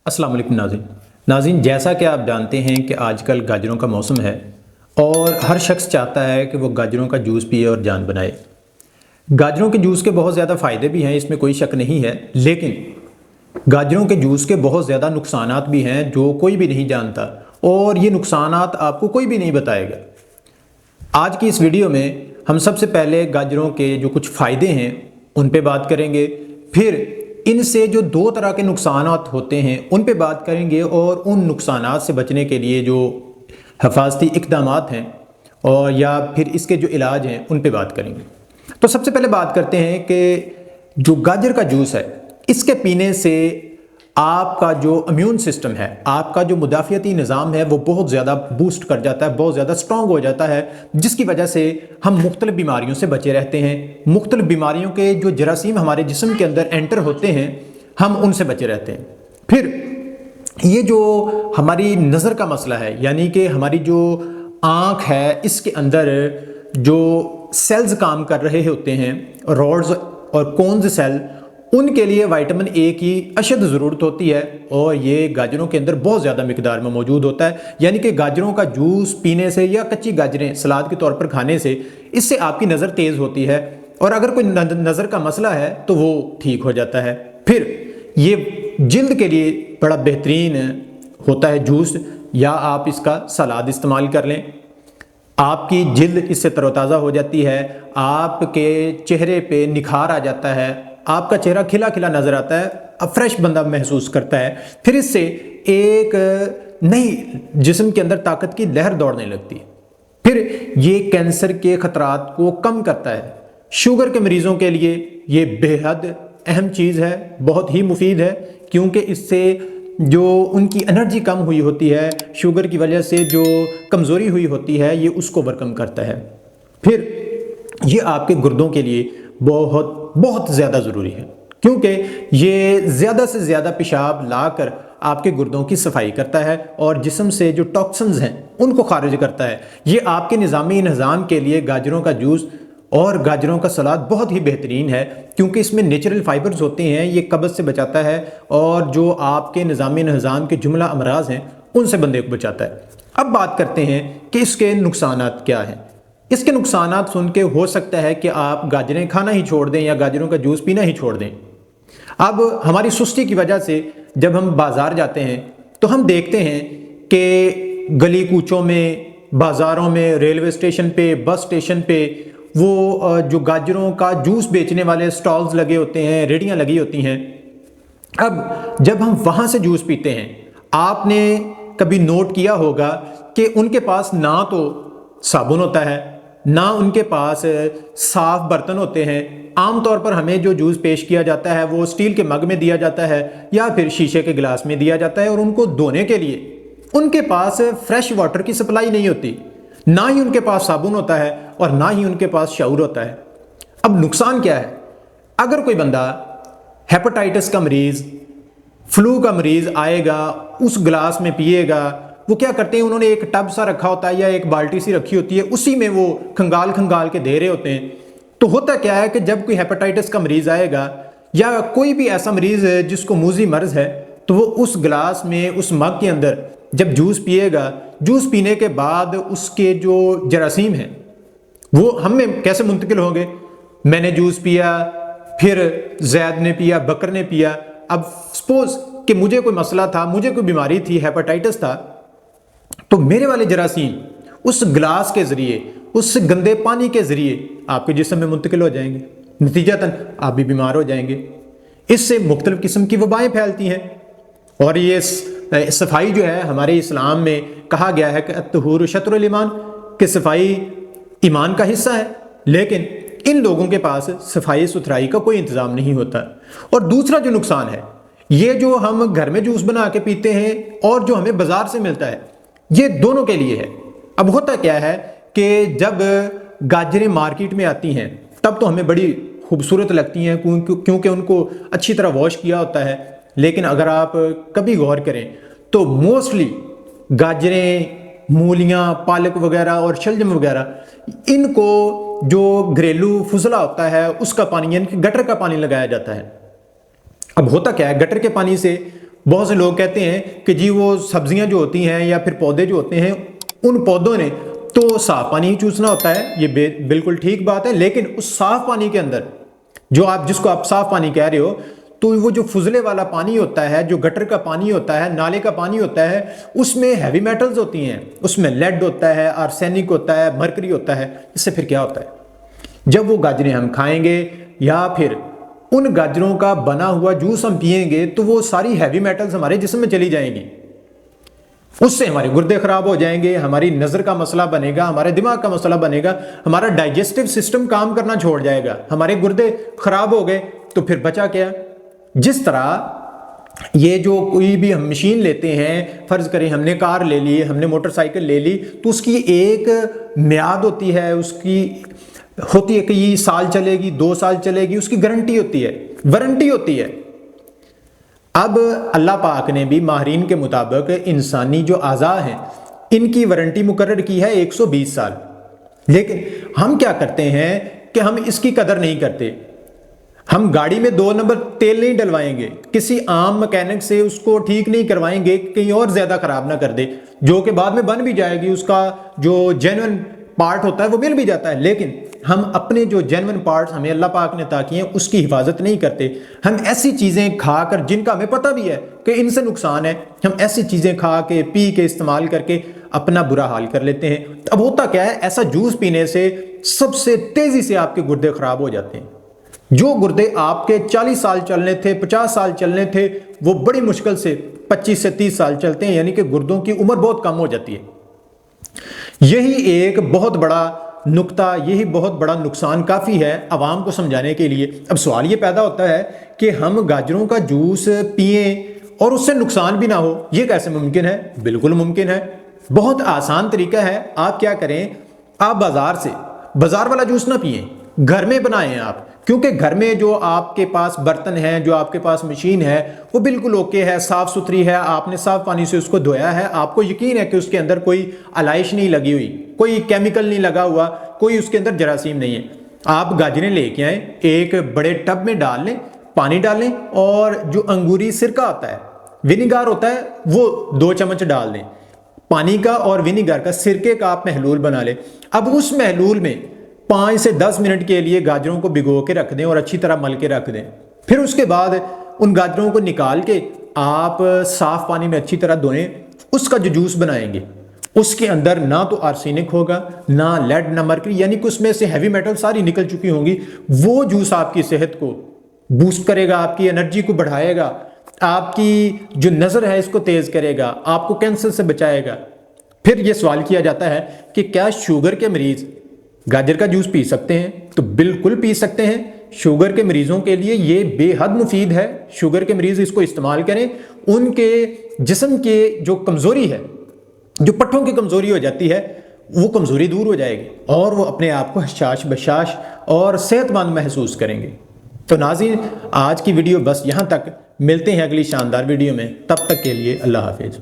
अस्सलाम वालेकुम नाज़रीन, जैसा कि आप जानते हैं कि आजकल गाजरों का मौसम है और हर शख्स चाहता है कि वो गाजरों का जूस पिए और जान बनाए। गाजरों के जूस के बहुत ज़्यादा फ़ायदे भी हैं, इसमें कोई शक नहीं है, लेकिन गाजरों के जूस के बहुत ज़्यादा नुकसानात भी हैं जो कोई भी नहीं जानता, और ये नुकसानात आपको कोई भी नहीं बताएगा। आज की इस वीडियो में हम सबसे पहले गाजरों के जो कुछ फ़ायदे हैं उन पे बात करेंगे, फिर इनसे जो दो तरह के नुकसानात होते हैं उन पे बात करेंगे, और उन नुकसानात से बचने के लिए जो हिफाजती इक़दामात हैं और या फिर इसके जो इलाज हैं उन पे बात करेंगे। तो सबसे पहले बात करते हैं कि जो गाजर का जूस है, इसके पीने से आपका जो इम्यून सिस्टम है, आपका जो मुदाफ़ियती निज़ाम है, वो बहुत ज़्यादा बूस्ट कर जाता है, बहुत ज़्यादा स्ट्रॉन्ग हो जाता है, जिसकी वजह से हम मुख्तलिफ़ बीमारियों से बचे रहते हैं। मुख्तलिफ़ बीमारियों के जो जरासीम हमारे जिस्म के अंदर एंटर होते हैं, हम उनसे बचे रहते हैं। फिर ये जो हमारी नज़र का मसला है, यानी कि हमारी जो आँख है, इसके अंदर जो सेल्स काम कर रहे होते हैं, रॉड्स और कोन्स सेल, उनके लिए विटामिन ए की अशद ज़रूरत होती है, और ये गाजरों के अंदर बहुत ज़्यादा मिकदार में मौजूद होता है। यानी कि गाजरों का जूस पीने से या कच्ची गाजरें सलाद के तौर पर खाने से, इससे आपकी नज़र तेज़ होती है, और अगर कोई नज़र का मसला है तो वो ठीक हो जाता है। फिर ये जिल्द के लिए बड़ा बेहतरीन होता है जूस, या आप इसका सलाद इस्तेमाल कर लें, आपकी जिल्द इससे तरोताज़ा हो जाती है, आपके चेहरे पे निखार आ जाता है, आपका चेहरा खिला खिला नज़र आता है, अब फ्रेश बंदा महसूस करता है। फिर इससे एक नई जिस्म के अंदर ताकत की लहर दौड़ने लगती है। फिर ये कैंसर के ख़तरात को कम करता है। शुगर के मरीज़ों के लिए ये बेहद अहम चीज़ है, बहुत ही मुफीद है, क्योंकि इससे जो उनकी एनर्जी कम हुई होती है, शुगर की वजह से जो कमज़ोरी हुई होती है, ये उसको ओवरकम करता है। फिर ये आपके गुर्दों के लिए बहुत बहुत ज़्यादा ज़रूरी है, क्योंकि ये ज़्यादा से ज़्यादा पेशाब लाकर आपके गुर्दों की सफाई करता है और जिस्म से जो टॉक्सिन्स हैं उनको खारिज करता है। ये आपके निज़ामी निज़ाम के लिए गाजरों का जूस और गाजरों का सलाद बहुत ही बेहतरीन है, क्योंकि इसमें नेचुरल फाइबर्स होते हैं, ये कब्ज़ से बचाता है, और जो आपके निज़ामी निज़ाम के जुमला अमराज हैं उनसे बंदे को बचाता है। अब बात करते हैं कि इसके नुकसानात क्या हैं। इसके नुकसानात सुन के हो सकता है कि आप गाजरें खाना ही छोड़ दें या गाजरों का जूस पीना ही छोड़ दें। अब हमारी सुस्ती की वजह से जब हम बाज़ार जाते हैं तो हम देखते हैं कि गली कूचों में, बाज़ारों में, रेलवे स्टेशन पे, बस स्टेशन पे वो जो गाजरों का जूस बेचने वाले स्टॉल्स लगे होते हैं, रेहड़ियाँ लगी होती हैं। अब जब हम वहाँ से जूस पीते हैं, आपने कभी नोट किया होगा कि उनके पास ना तो साबुन होता है, ना उनके पास साफ बर्तन होते हैं। आमतौर पर हमें जो जूस पेश किया जाता है वो स्टील के मग में दिया जाता है या फिर शीशे के गिलास में दिया जाता है, और उनको धोने के लिए उनके पास फ्रेश वाटर की सप्लाई नहीं होती, ना ही उनके पास साबुन होता है और ना ही उनके पास शावर होता है। अब नुकसान क्या है? अगर कोई बंदा हेपेटाइटिस का मरीज़, फ्लू का मरीज़ आएगा, उस गिलास में पिएगा, वो क्या करते हैं, उन्होंने एक टब सा रखा होता है या एक बाल्टी सी रखी होती है, उसी में वो खंगाल खंगाल के दे रहे होते हैं। तो होता क्या है कि जब कोई हेपेटाइटिस का मरीज़ आएगा या कोई भी ऐसा मरीज़ है जिसको मूजी मर्ज़ है, तो वो उस गिलास में, उस मग के अंदर जब जूस पिएगा, जूस पीने के बाद उसके जो जरासीम हैं वो हमें कैसे मुंतकिल होंगे? मैंने जूस पिया, फिर जैद ने पिया, बकर ने पिया। अब सपोज कि मुझे कोई मसला था, मुझे कोई बीमारी थी, हेपेटाइटिस था, तो मेरे वाले जरासीम उस गिलास के ज़रिए, उस गंदे पानी के ज़रिए आपके जिस्म में मुंतकिल हो जाएंगे, नतीजतन आप भी बीमार हो जाएंगे। इससे मुख्तलिफ़ किस्म की वबाएँ फैलती हैं, और ये सफाई जो है, हमारे इस्लाम में कहा गया है कि अत्तहूर शत्रुल ईमान, कि सफाई ईमान का हिस्सा है, लेकिन इन लोगों के पास सफाई सुथराई का कोई इंतज़ाम नहीं होता। और दूसरा जो नुकसान है, ये जो हम घर में जूस बना के पीते हैं और जो हमें बाज़ार से मिलता है, ये दोनों के लिए है। अब होता क्या है कि जब गाजरें मार्केट में आती हैं तब तो हमें बड़ी खूबसूरत लगती हैं, क्योंकि उनको अच्छी तरह वॉश किया होता है, लेकिन अगर आप कभी गौर करें तो मोस्टली गाजरें, मूलियाँ, पालक वगैरह और शलजम वगैरह, इनको जो घरेलू फुजला होता है उसका पानी, यानी कि गटर का पानी लगाया जाता है। अब होता क्या है, गटर के पानी से بہت سے لوگ کہتے ہیں کہ جی وہ سبزیاں جو ہوتی ہیں یا پھر پودے جو ہوتے ہیں ان پودوں نے تو صاف پانی ہی چوسنا ہوتا ہے، یہ بالکل ٹھیک بات ہے، لیکن اس صاف پانی کے اندر جو جس کو آپ صاف پانی کہہ رہے ہو، تو وہ جو فضلے والا پانی ہوتا ہے، جو گٹر کا پانی ہوتا ہے، نالے کا پانی ہوتا ہے، اس میں ہیوی میٹلز ہوتی ہیں، اس میں لیڈ ہوتا ہے، آرسینک ہوتا ہے، مرکری ہوتا ہے۔ اس سے پھر کیا ہوتا ہے، جب وہ گاجریں ہم کھائیں گے یا پھر ان گاجروں کا بنا ہوا جوس ہم پئیں گے تو وہ ساری ہیوی میٹلز ہمارے جسم میں چلی جائیں گی، اس سے ہمارے گردے خراب ہو جائیں گے، ہماری نظر کا مسئلہ بنے گا، ہمارے دماغ کا مسئلہ بنے گا، ہمارا ڈائجسٹو سسٹم کام کرنا چھوڑ جائے گا، ہمارے گردے خراب ہو گئے تو پھر بچا کیا؟ جس طرح یہ جو کوئی بھی ہم مشین لیتے ہیں، فرض کریں ہم نے کار لے لی، ہم نے موٹر سائیکل لے لی، تو اس کی ایک میعاد ہوتی ہے، اس کی ہوتی ہے کہ یہ سال چلے گی، 2 سال چلے گی، اس کی گارنٹی ہوتی ہے، وارنٹی ہوتی ہے۔ اب اللہ پاک نے بھی ماہرین کے مطابق انسانی جو اعضاء ہیں ان کی وارنٹی مقرر کی ہے 120 سال، لیکن ہم کیا کرتے ہیں کہ ہم اس کی قدر نہیں کرتے۔ ہم گاڑی میں 2 نمبر تیل نہیں ڈلوائیں گے، کسی عام مکینک سے اس کو ٹھیک نہیں کروائیں گے کہیں اور زیادہ خراب نہ کر دے، جو کہ بعد میں بن بھی جائے گی، اس کا جو جینوئن پارٹ ہوتا ہے وہ مل بھی جاتا ہے، لیکن ہم اپنے جو جینوئن پارٹس ہمیں اللہ پاک نے عطا کیے ہیں اس کی حفاظت نہیں کرتے۔ ہم ایسی چیزیں کھا کر، جن کا ہمیں پتہ بھی ہے کہ ان سے نقصان ہے، ہم ایسی چیزیں کھا کے، پی کے، استعمال کر کے اپنا برا حال کر لیتے ہیں۔ اب ہوتا کیا ہے، ایسا جوس پینے سے سب سے تیزی سے آپ کے گردے خراب ہو جاتے ہیں۔ جو گردے آپ کے 40 سال چلنے تھے، 50 سال چلنے تھے، وہ بڑی مشکل سے 25 سے 30 سال چلتے ہیں، یعنی کہ گردوں کی عمر بہت کم ہو جاتی ہے۔ یہی ایک بہت بڑا نقطہ، یہی بہت بڑا نقصان کافی ہے عوام کو سمجھانے کے لیے۔ اب سوال یہ پیدا ہوتا ہے کہ ہم گاجروں کا جوس پئیں اور اس سے نقصان بھی نہ ہو، یہ کیسے ممکن ہے؟ بالکل ممکن ہے، بہت آسان طریقہ ہے۔ آپ کیا کریں، آپ بازار والا جوس نہ پئیں، گھر میں بنائیں آپ، کیونکہ گھر میں جو آپ کے پاس برتن ہیں، جو آپ کے پاس مشین ہے، وہ بالکل اوکے ہے، صاف ستھری ہے، آپ نے صاف پانی سے اس کو دھویا ہے، آپ کو یقین ہے کہ اس کے اندر کوئی علائش نہیں لگی ہوئی، کوئی کیمیکل نہیں لگا ہوا، کوئی اس کے اندر جراثیم نہیں ہے۔ آپ گاجریں لے کے آئیں، ایک بڑے ٹب میں ڈال لیں، پانی ڈالیں، اور جو انگوری سرکہ ہوتا ہے، ونیگار ہوتا ہے، وہ 2 چمچ ڈال دیں، پانی کا اور ونیگار کا، سرکے کا آپ محلول بنا لیں۔ اب اس محلول میں 5 سے 10 منٹ کے لیے گاجروں کو بھگو کے رکھ دیں اور اچھی طرح مل کے رکھ دیں۔ پھر اس کے بعد ان گاجروں کو نکال کے آپ صاف پانی میں اچھی طرح دھوئیں، اس کا جو جوس بنائیں گے اس کے اندر نہ تو آرسینک ہوگا، نہ لیڈ، نہ مرکری، یعنی کہ اس میں سے ہیوی میٹل ساری نکل چکی ہوں گی۔ وہ جوس آپ کی صحت کو بوسٹ کرے گا، آپ کی انرجی کو بڑھائے گا، آپ کی جو نظر ہے اس کو تیز کرے گا، آپ کو کینسر سے بچائے گا۔ پھر یہ سوال کیا جاتا ہے کہ کیا شوگر کے مریض گاجر کا جوس پی سکتے ہیں؟ تو بالکل پی سکتے ہیں۔ شوگر کے مریضوں کے لیے یہ بے حد مفید ہے، شوگر کے مریض اس کو استعمال کریں، ان کے جسم کے جو کمزوری ہے، جو پٹھوں کی کمزوری ہو جاتی ہے، وہ کمزوری دور ہو جائے گی اور وہ اپنے آپ کو حشاش بشاش اور صحت مند محسوس کریں گے۔ تو ناظرین، آج کی ویڈیو بس یہاں تک، ملتے ہیں اگلی شاندار ویڈیو میں، تب تک کے لیے اللہ حافظ۔